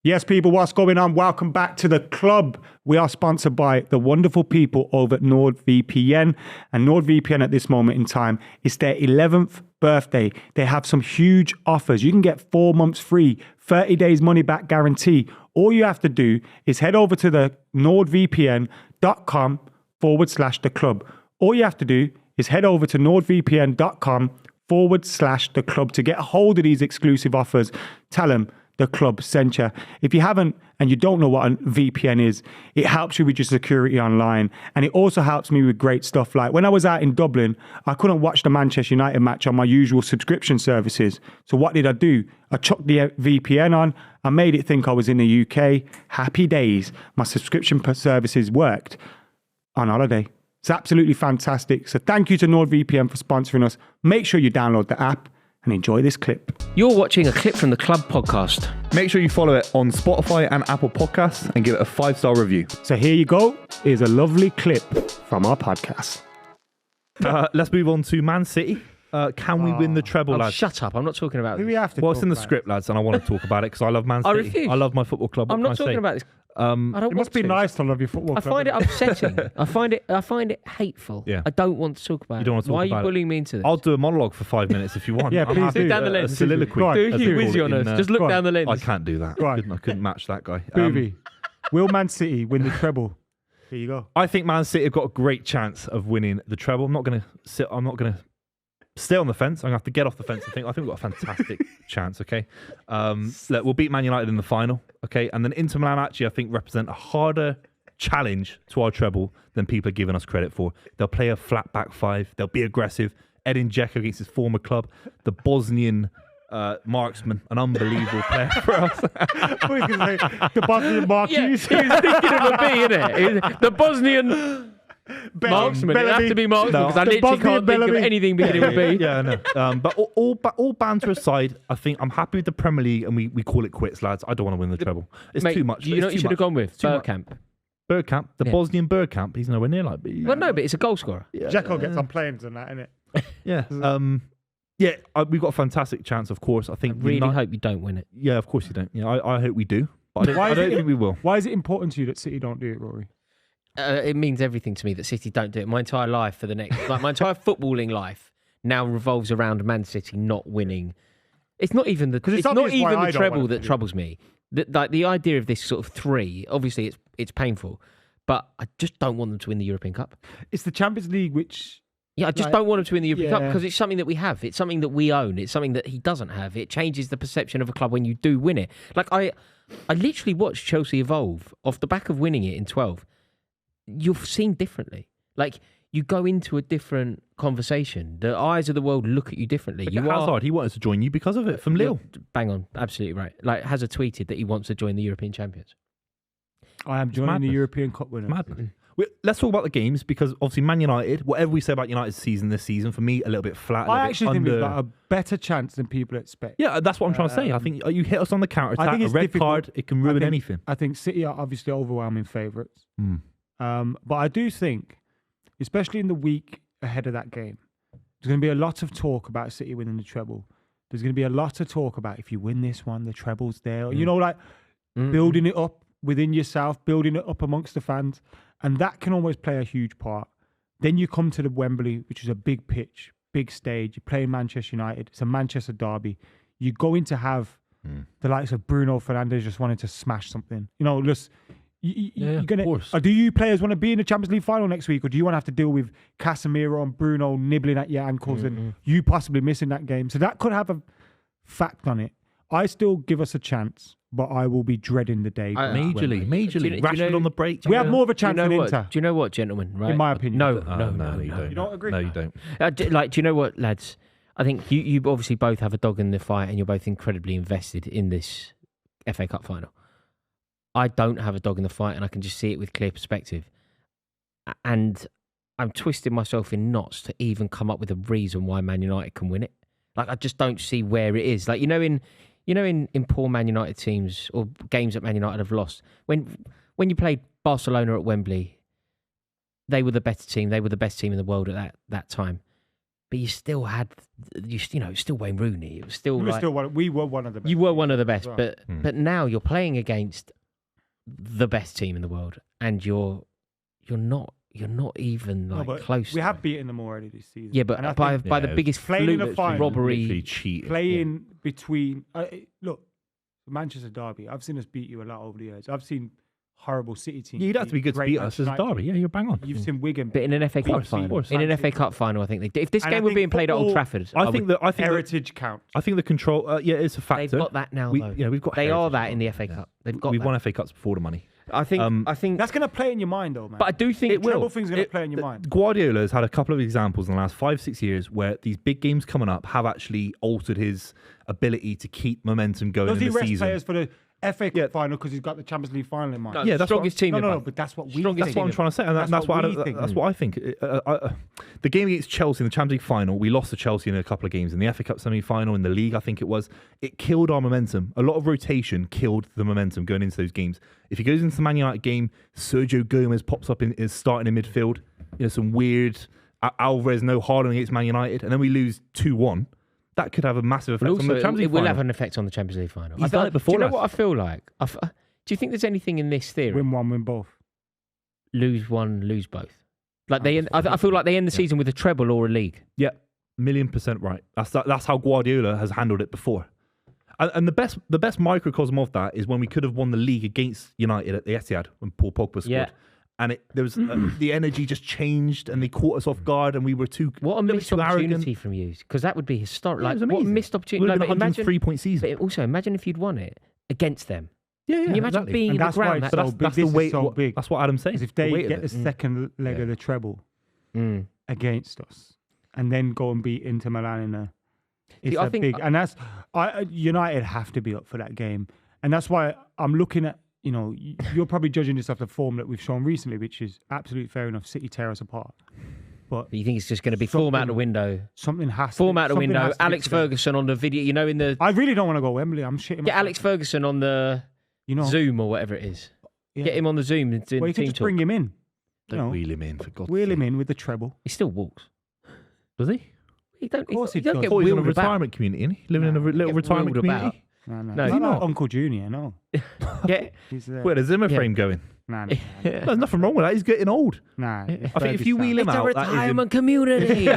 Yes, people, what's going on? Welcome back to the club. We are sponsored by the wonderful people over at NordVPN. And NordVPN at this moment in time is their 11th birthday. They have some huge offers. You can get 4 months free, 30 days money back guarantee. All you have to do is head over to the nordvpn.com/the club. All you have to do is head over to nordvpn.com/the club to get a hold of these exclusive offers. Tell them the club sent you. If you haven't and you don't know what a VPN is, it helps you with your security online. And it also helps me with great stuff. Like when I was out in Dublin, I couldn't watch the Manchester United match on my usual subscription services. So what did I do? I chucked the VPN on. I made it think I was in the UK. Happy days. My subscription services worked on holiday. It's absolutely fantastic. So thank you to NordVPN for sponsoring us. Make sure you download the app and enjoy this clip. You're watching a clip from the Club podcast. Make sure you follow it on Spotify and Apple Podcasts and give it a 5-star review. So here you go. Here's a lovely clip from our podcast. Let's move on to Man City. Can we win the treble, lads? Shut up. I'm not talking about Who this. we have to Well, it's talk in the about? script, lads, and I want to talk about it because I love Man I City. refuse. I love my football club. I'm not talking about this. I don't It want must be to. nice to love your football I club. find it upsetting. I find it hateful. Yeah. I don't want to talk about it. You don't want to talk Why about are it? you bullying me into this? I'll do a monologue for 5 minutes if you want. Yeah, I'm please happy. do. Down the A lens. soliloquy. Go on. Do as they you call whiz it on in, us? Just look go on. down the lens. I can't do that. Go on. I couldn't match that guy. Buvey, will Man City win the treble? Here you go. I think Man City have got a great chance of winning the treble. I'm not going to stay on the fence. I'm going to have to get off the fence and think. I think we've got a fantastic chance, okay? Look, we'll beat Man United in the final, okay? And then Inter Milan actually, I think, represent a harder challenge to our treble than people are giving us credit for. They'll play a flat back five. They'll be aggressive. Edin Dzeko against his former club. The Bosnian marksman, an unbelievable player for us. The Bosnian Marquis. Yeah, he was thinking of a B, innit? The Bosnian marksman. It have to be marksman because I The literally Bosnian can't think of Bellamy. anything beginning with B. Yeah, I know. But all banter aside, I think I'm happy with the Premier League and we call it quits, lads. I don't want to win the treble. It's Mate, too much. You know what you should have gone with? Bergkamp. Bergkamp, the Yeah. Bosnian Bergkamp. He's nowhere near like. Well, no, but it's a goal scorer. Dzeko gets on planes and that, innit? Yeah. We've got a fantastic chance, of course. I I think. really hope you don't win it. Yeah, of course you don't. Yeah, I hope we do. But I don't think we will. Why is it important to you that City don't do it, Rory? It means everything to me that City don't do it. My entire life for the next, like my entire footballing life now revolves around Man City not winning. It's not even the. 'Cause it's It's not obvious why even I the don't want treble it to that do. troubles me. The idea of this sort of three. Obviously, it's painful, but I just don't want them to win the European Cup. It's the Champions League, which Yeah, I just Like, don't want him to win the European Cup yeah. because it's something that we have. It's something that we own. It's something that he doesn't have. It changes the perception of a club when you do win it. Like I literally watched Chelsea evolve off the back of winning it in 12. You're seen differently. Like you go into a different conversation. The eyes of the world look at you differently. Look at Hazard, he wanted to join you because of it from Lille. Bang on, absolutely right. Like Hazard tweeted that he wants to join the European champions. I am joining the madness. European Cup winners. Madness. Let's talk about the games because obviously Man United, whatever we say about United's season this season, for me, a little bit flat. I actually think we've got a better chance than people expect. Yeah, that's what I'm trying to say. I think you hit us on the counter I attack, think a it's red difficult. card, it can ruin anything. I think City are obviously overwhelming favourites. But I do think, especially in the week ahead of that game, there's going to be a lot of talk about City winning the treble. There's going to be a lot of talk about if you win this one, the treble's there. You know, like building it up within yourself, building it up amongst the fans. And that can always play a huge part. Then you come to the Wembley, which is a big pitch, big stage. You're playing Manchester United. It's a Manchester derby. You're going to have the likes of Bruno Fernandes just wanting to smash something. You know, just... you're gonna, of course. or do you players want to be in the Champions League final next week, or do you want to have to deal with Casemiro and Bruno nibbling at your ankles and you possibly missing that game? So that could have a fact on it. I still give us a chance, but I will be dreading the day. Majorly. Do you Rashford know- on the break. We have more of a chance than what? Inter. Do you know what, gentlemen? Right? In my opinion. No, you don't. You don't agree? No, you don't. Do you know what, lads? I think you obviously both have a dog in the fight and you're both incredibly invested in this FA Cup final. I don't have a dog in the fight and I can just see it with clear perspective. And I'm twisting myself in knots to even come up with a reason why Man United can win it. Like, I just don't see where it is. Like, in poor Man United teams or games that Man United have lost, when you played Barcelona at Wembley, they were the better team. They were the best team in the world at that time. but you still had, still Wayne Rooney. It was still we were one of the best. You were one of the best, well. but now you're playing against the best team in the world, and you're not even close. We have beaten them already this season. Yeah, but by the biggest playing in a fluke, final, robbery, playing between. Look, Manchester derby. I've seen us beat you a lot over the years. I've seen horrible City teams. Yeah, you'd have to be good to beat us as a derby. Yeah, you're bang on. You've seen Wigan, but in an FA Cup final, I think they. If this game were being played at Old Trafford, I think heritage counts. I think the control. It's a factor. They've got that now. Though. Yeah, we've got. They are that in the FA Cup. We've won FA Cups before the money. I think that's going to play in your mind, though, man. But I do think the treble thing's going to play in your mind. Guardiola has had a couple of examples in the last 5-6 years where these big games coming up have actually altered his ability to keep momentum going in the season. Does he rest players for the FA Cup final because he's got the Champions League final in mind? No, that's strongest team. No, but that's what we think. That's what I'm trying to say, and that's what I think. The game against Chelsea in the Champions League final, we lost to Chelsea in a couple of games. In the FA Cup semi-final, in the league, I think it killed our momentum. A lot of rotation killed the momentum going into those games. If he goes into the Man United game, Sergio Gomez pops up is starting in midfield. Some weird Alvarez, no Haaland against Man United, and then we lose 2-1. That could have a massive effect on the Champions League final. It will have an effect on the Champions League final. He's done it before. Do you know what I feel like? Do you think there's anything in this theory? Win one, win both. Lose one, lose both. I feel like they end the season with a treble or a league. Yeah, 1,000,000% right. That's how Guardiola has handled it before. And the best microcosm of that is when we could have won the league against United at the Etihad when Paul Pogba scored. Yeah. And there was the energy just changed, and they caught us off guard, and we were what a missed opportunity from you, because that would be historic. What a missed opportunity! It would have been a 103-point season. But also, imagine if you'd won it against them. Yeah, Can you imagine being in the ground? That's the way. That's what Adam's saying. If they get the second leg of the treble against us, and then go and beat Inter Milan in a, and that's United have to be up for that game, and that's why I'm looking at. You're probably judging this off the form that we've shown recently, which is absolutely fair enough. City tear us apart. But you think it's just going to be form out the window? Something has to form out the window. Alex Ferguson on the video, in the. I really don't want to go Wembley. I'm shitting. Get Alex Ferguson on the Zoom or whatever it is. Yeah. Get him on the Zoom. You can just bring him in. Don't wheel him in, for God's sake. Wheel him in with the treble. He still walks. Does he? Of course he does. Get he's in a retirement community, isn't he? Living in a little retirement community. No, he's not Uncle Junior, no. Where the Zimmer frame going? Nah. There's nothing wrong with that. He's getting old. Nah. I think if you wheel him out, it's a retirement community.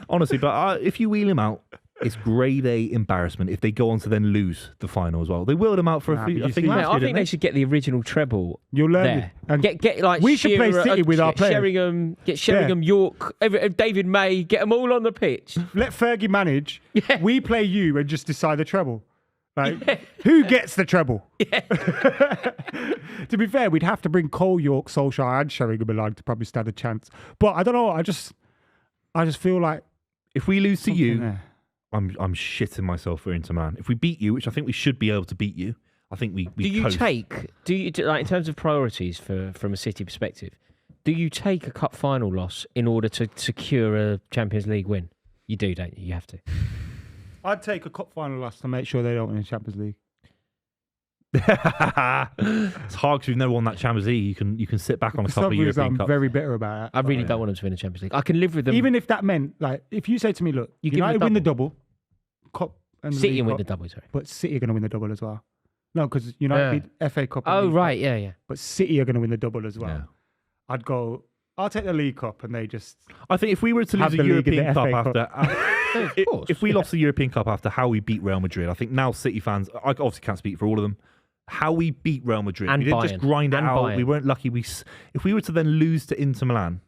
Honestly, but if you wheel him out, it's grade A embarrassment if they go on to then lose the final as well. They wheeled him out for a few. I think they should get the original treble. You'll learn there. Get like we should play City with our players. Sheringham, York, David May, get them all on the pitch. Let Fergie manage. Yeah. We play you and just decide the treble. Who gets the treble? Yeah. To be fair, we'd have to bring Cole, York, Solskjaer, and Sheringham along to probably stand a chance. But I don't know. I just feel like if we lose to you. I'm shitting myself for Inter Milan. If we beat you, which I think we should be able to beat you, I think we do you like in terms of priorities from a City perspective? Do you take a cup final loss in order to secure a Champions League win? You do, don't you? You have to. I'd take a cup final loss to make sure they don't win the Champions League. It's hard because we've never won that Champions League. You can sit back on a couple of European Cups. I'm very bitter about that. I really don't want them to win the Champions League. I can live with them. Even if that meant, if you say to me, look, United win the double, Cup and City win the double, sorry. But City are going to win the double as well. No, because United beat FA Cup. Oh, right, yeah. But City are going to win the double as well. Yeah. I'll take the League Cup and they just... I think if we were to lose the European Cup after... if we lost the European Cup after how we beat Real Madrid, I think now City fans... I obviously can't speak for all of them. How we beat Real Madrid. And we didn't just grind it out. Bayern. We weren't lucky. If we were to then lose to Inter Milan,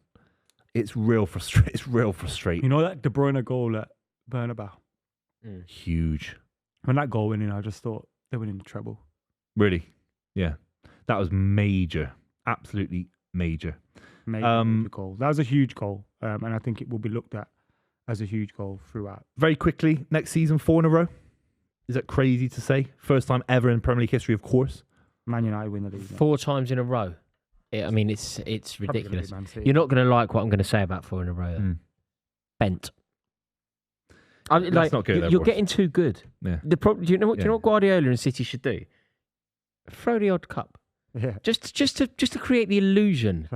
it's real frustrating. You know that De Bruyne goal at Bernabeu? Huge. When that goal went in, I just thought they were in treble. Really? Yeah. That was major. Absolutely major. Major goal. That was a huge goal. And I think it will be looked at as a huge goal throughout. Very quickly, next season, 4 in a row. Is that crazy to say? First time ever in Premier League history, of course. Man United win the league. 4 times in a row. It's ridiculous. You're not going to like what I'm going to say about 4 in a row. Bent. That's not good. You're getting too good. Yeah. Do you know what Guardiola and City should do? Throw the odd cup. Yeah. Just to create the illusion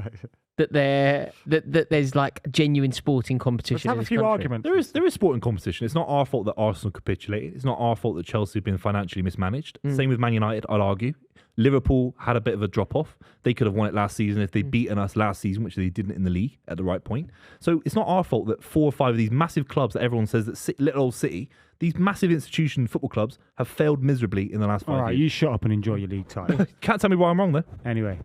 that there's like genuine sporting Let's competition. have in a this few country. arguments. There is sporting competition. It's not our fault that Arsenal capitulated. It's not our fault that Chelsea have been financially mismanaged. Same with Man United, I'll argue. Liverpool had a bit of a drop-off. They could have won it last season if they'd beaten us last season, which they didn't in the league at the right point. So it's not our fault that 4 or 5 of these massive clubs that everyone says that little old City, these massive institution football clubs have failed miserably in the last 5 All right, years. you shut up and enjoy your league title. Can't tell me why I'm wrong, though. Anyway,